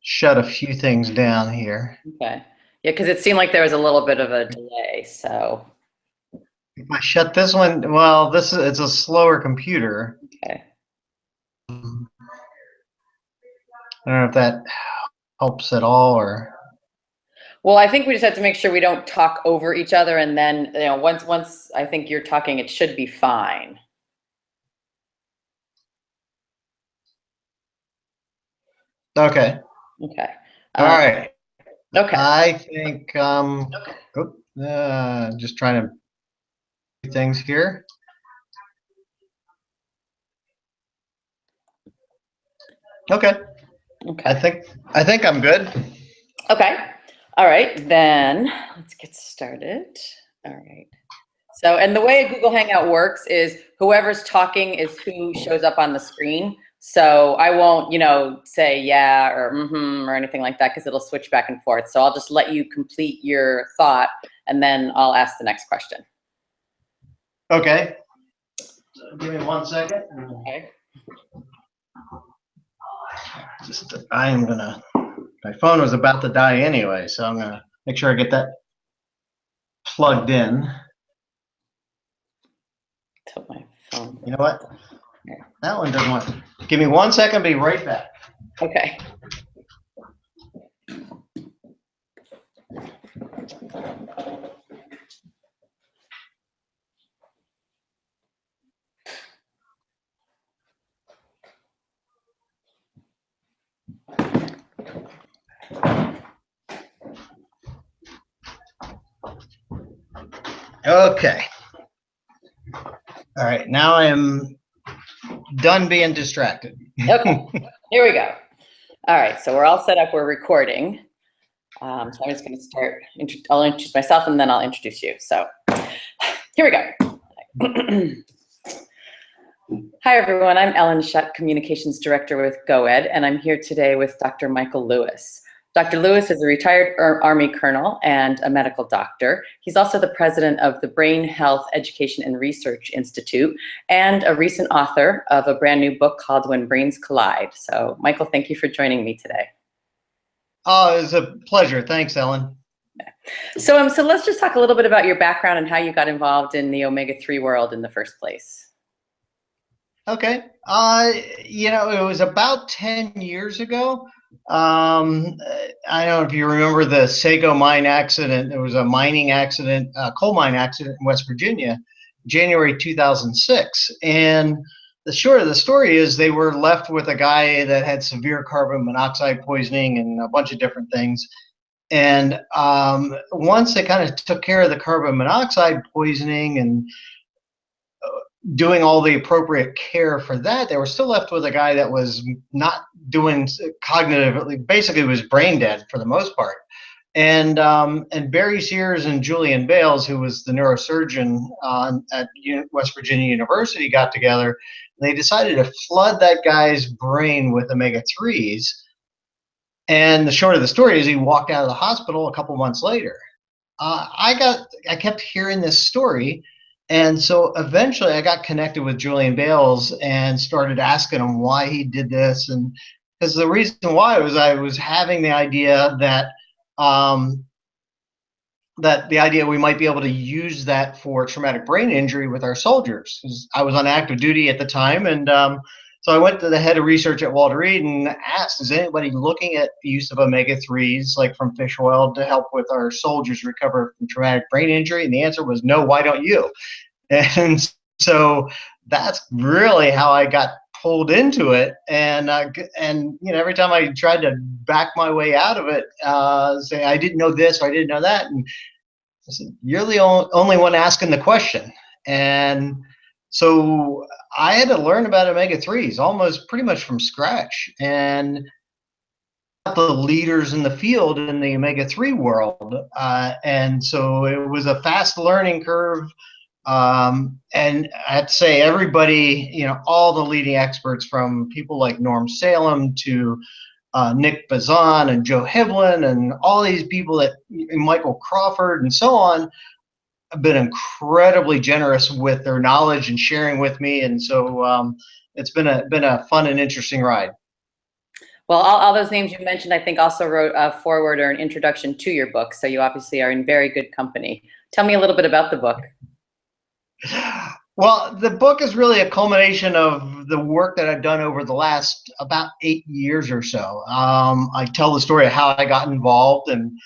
shut a few things down here. Okay. Yeah, because it seemed like there was a little bit of a delay, so. If I shut this one, well, it's a slower computer. Okay. I don't know if that helps at all or. Well, I think we just have to make sure we don't talk over each other, and then, once I think you're talking, it should be fine. Okay. Okay. All right. Okay. I think just trying to do things here. Okay. Okay. I think I'm good. Okay. All right, then let's get started. All right. So, and the way a Google Hangout works is whoever's talking is who shows up on the screen. So I won't, say yeah or mm-hmm or anything like that because it'll switch back and forth. So I'll just let you complete your thought and then I'll ask the next question. Okay. So give me 1 second. Okay. My phone was about to die anyway, so I'm gonna make sure I get that plugged in. Tilt my phone. You know what? That one doesn't want. Give me 1 second. Be right back. Okay. Okay. All right. Now I am done being distracted. Okay. Here we go. All right. So we're all set up. We're recording. So I'm just going to start. I'll introduce myself and then I'll introduce you. So here we go. Hi, everyone. I'm Ellen Shutt, Communications Director with GOED, and I'm here today with Dr. Michael Lewis. Dr. Lewis is a retired Army colonel and a medical doctor. He's also the president of the Brain Health Education and Research Institute and a recent author of a brand new book called When Brains Collide. So, Michael, thank you for joining me today. Oh, it was a pleasure. Thanks, Ellen. So let's just talk a little bit about your background and how you got involved in the omega-3 world in the first place. Okay. It was about 10 years ago. I don't know if you remember the Sago mine accident. There was a mining accident, a coal mine accident in West Virginia, January 2006. And the short of the story is they were left with a guy that had severe carbon monoxide poisoning and a bunch of different things. And once they kind of took care of the carbon monoxide poisoning and doing all the appropriate care for that, they were still left with a guy that was not doing cognitively, basically was brain dead for the most part. And Barry Sears and Julian Bales, who was the neurosurgeon at West Virginia University, got together. They decided to flood that guy's brain with omega-3s. And the short of the story is he walked out of the hospital a couple months later. I kept hearing this story. And so eventually I got connected with Julian Bales and started asking him why he did this. And because the reason why was I was having the idea that we might be able to use that for traumatic brain injury with our soldiers. 'Cause I was on active duty at the time. And so I went to the head of research at Walter Reed and asked, is anybody looking at the use of omega-3s, like from fish oil, to help with our soldiers recover from traumatic brain injury? And the answer was no, why don't you? And so that's really how I got pulled into it. And every time I tried to back my way out of it, say I didn't know this or I didn't know that, and I said, you're the only one asking the question. And so I had to learn about omega-3s almost pretty much from scratch, and the leaders in the field in the omega-3 world. And so it was a fast learning curve. And I have to say, everybody, all the leading experts, from people like Norm Salem to Nick Bazan and Joe Hiblin and all these people Michael Crawford and so on, have been incredibly generous with their knowledge and sharing with me. And so it's been a fun and interesting ride. Well, all those names you mentioned, I think, also wrote a foreword or an introduction to your book. So you obviously are in very good company. Tell me a little bit about the book. Well, the book is really a culmination of the work that I've done over the last about 8 years or so. I tell the story of how I got involved, and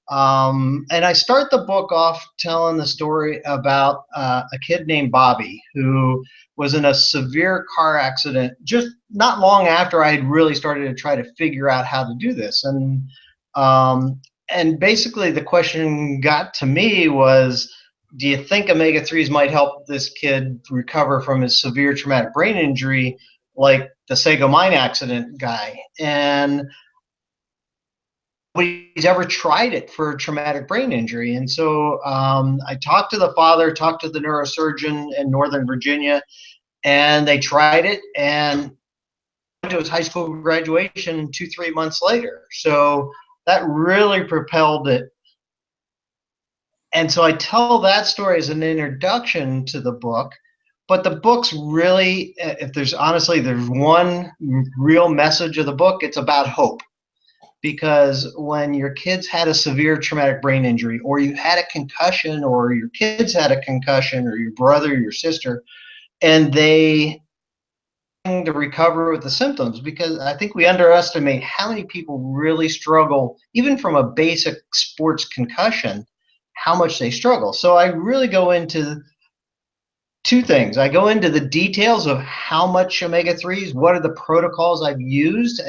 I start the book off telling the story about a kid named Bobby who was in a severe car accident just not long after I had really started to try to figure out how to do this. And basically the question got to me was, do you think omega-3s might help this kid recover from his severe traumatic brain injury like the Sago mine accident guy? And nobody's ever tried it for a traumatic brain injury. And so I talked to the father, talked to the neurosurgeon in Northern Virginia, and they tried it and went to his high school graduation 2, 3 months later. So that really propelled it. And so I tell that story as an introduction to the book. But the book's really, if there's honestly, there's one real message of the book, it's about hope. Because when your kids had a severe traumatic brain injury, or you had a concussion, or your kids had a concussion, or your brother, or your sister, and they to recover with the symptoms, because I think we underestimate how many people really struggle, even from a basic sports concussion, how much they struggle. So I really go into two things. I go into the details of how much omega-3s, what are the protocols I've used,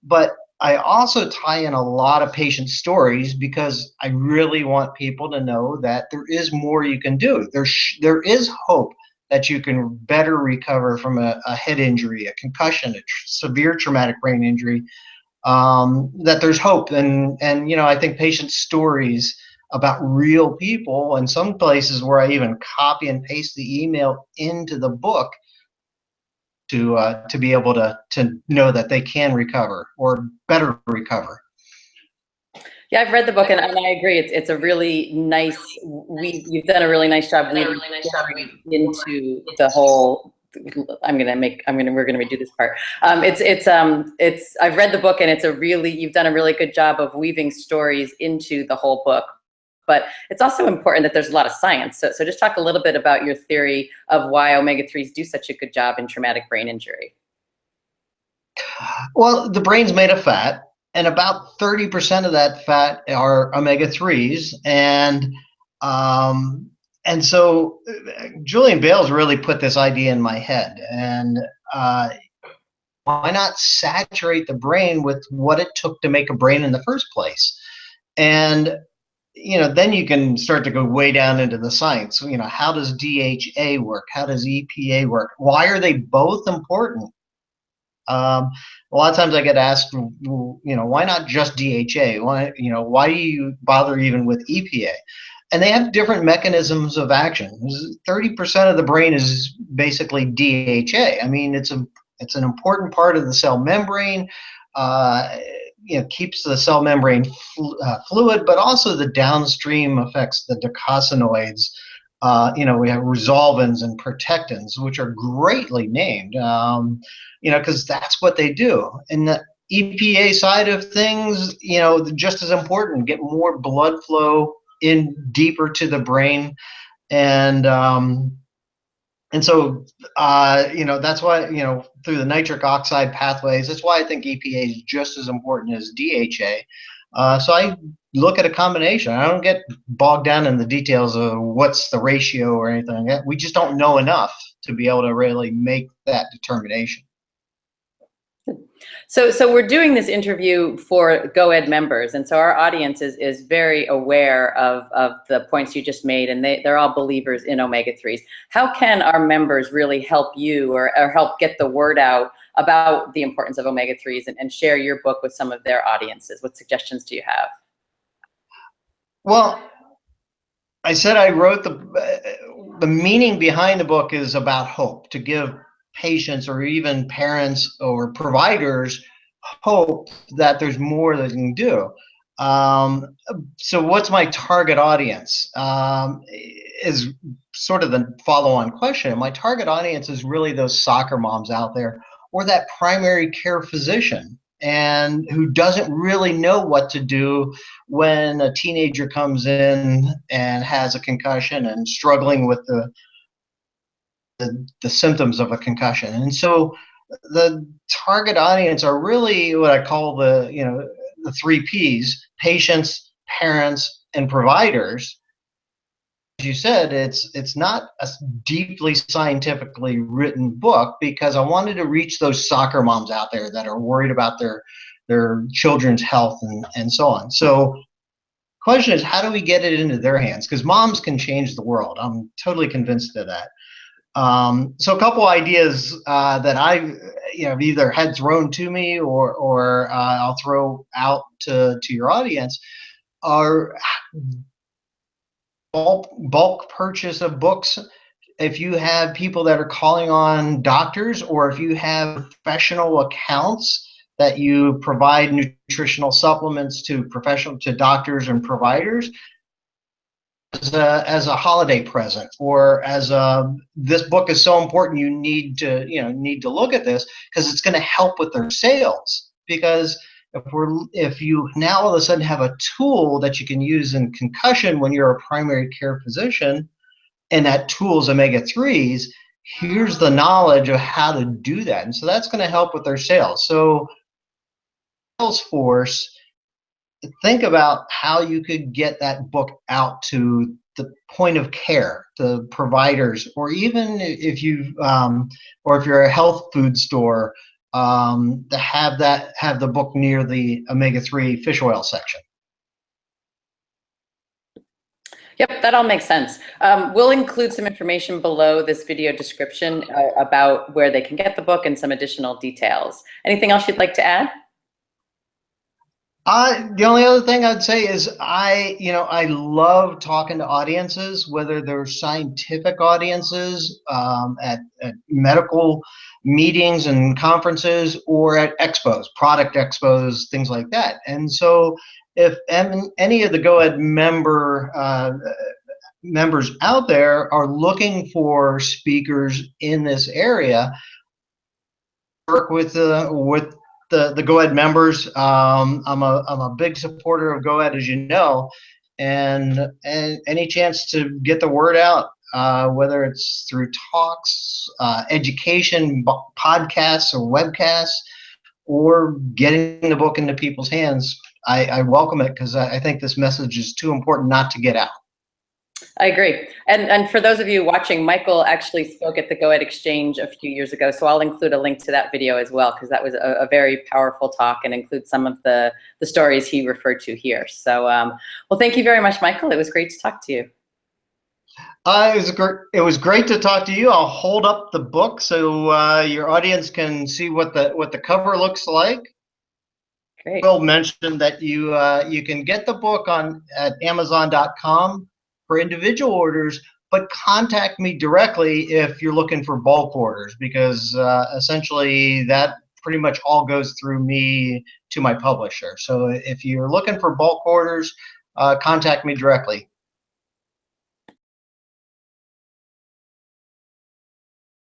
but I also tie in a lot of patient stories because I really want people to know that there is more you can do. There is hope that you can better recover from a head injury, a concussion, a severe traumatic brain injury, that there's hope. And I think patient stories about real people, and some places where I even copy and paste the email into the book to be able to know that they can recover or better recover. Yeah, I've read the book, and I agree. It's a really nice. You've done a really nice job weaving into the whole. We're gonna redo this part. I've read the book, and you've done a really good job of weaving stories into the whole book. But it's also important that there's a lot of science. So just talk a little bit about your theory of why omega-3s do such a good job in traumatic brain injury. Well, the brain's made of fat, and about 30% of that fat are omega-3s. And so Julian Bales really put this idea in my head. And why not saturate the brain with what it took to make a brain in the first place? And then you can start to go way down into the science. How does DHA work? How does EPA work? Why are they both important? A lot of times I get asked, why not just DHA? Why do you bother even with EPA? And they have different mechanisms of action. 30% of the brain is basically DHA. I mean, it's an important part of the cell membrane. Keeps the cell membrane fluid, but also the downstream effects, the docosanoids. We have resolvins and protectins, which are greatly named, because that's what they do. And the EPA side of things, just as important, get more blood flow in deeper to the brain. And so, that's why, through the nitric oxide pathways, that's why I think EPA is just as important as DHA. So I look at a combination. I don't get bogged down in the details of what's the ratio or anything like that. We just don't know enough to be able to really make that determination. So we're doing this interview for GOED members, and so our audience is very aware of the points you just made, and they're all believers in omega-3s. How can our members really help you or help get the word out about the importance of omega-3s and share your book with some of their audiences? What suggestions do you have? Well, I said I wrote the meaning behind the book is about hope, to give patients or even parents or providers hope that there's more they can do. So what's my target audience? Is sort of the follow-on question. My target audience is really those soccer moms out there, or that primary care physician and who doesn't really know what to do when a teenager comes in and has a concussion and struggling with the symptoms of a concussion. And so the target audience are really what I call the three P's: patients, parents, and providers. As you said, it's not a deeply scientifically written book because I wanted to reach those soccer moms out there that are worried about their children's health and so on. So question is, how do we get it into their hands? Because moms can change the world. I'm totally convinced of that. So a couple ideas that I have either had thrown to me or I'll throw out to your audience are bulk purchase of books. If you have people that are calling on doctors, or if you have professional accounts that you provide nutritional supplements to doctors and providers, as a holiday present, or as this book is so important, you need to look at this because it's going to help with their sales. Because if you now all of a sudden have a tool that you can use in concussion when you're a primary care physician, and that tool is omega-3s, here's the knowledge of how to do that. And so that's going to help with their sales. So sales force, think about how you could get that book out to the point of care, the providers, or even if you're a health food store, to have the book near the omega-3 fish oil section. Yep, that all makes sense. We'll include some information below this video description about where they can get the book and some additional details. Anything else you'd like to add? The only other thing I'd say is I love talking to audiences, whether they're scientific audiences at medical meetings and conferences, or at expos, product expos, things like that. And so if any of the GOED members out there are looking for speakers in this area, work with the GOED members. I'm a big supporter of GOED, as you know, and any chance to get the word out, whether it's through talks, education, podcasts or webcasts, or getting the book into people's hands, I welcome it, because I think this message is too important not to get out. I agree. And for those of you watching, Michael actually spoke at the GOED Exchange a few years ago, so I'll include a link to that video as well, because that was a very powerful talk and includes some of the stories he referred to here. So, well, thank you very much, Michael. It was great to talk to you. It was great to talk to you. I'll hold up the book so your audience can see what the cover looks like. Great. Will mention that you can get the book at Amazon.com for individual orders, but contact me directly if you're looking for bulk orders, because essentially that pretty much all goes through me to my publisher. So if you're looking for bulk orders, contact me directly.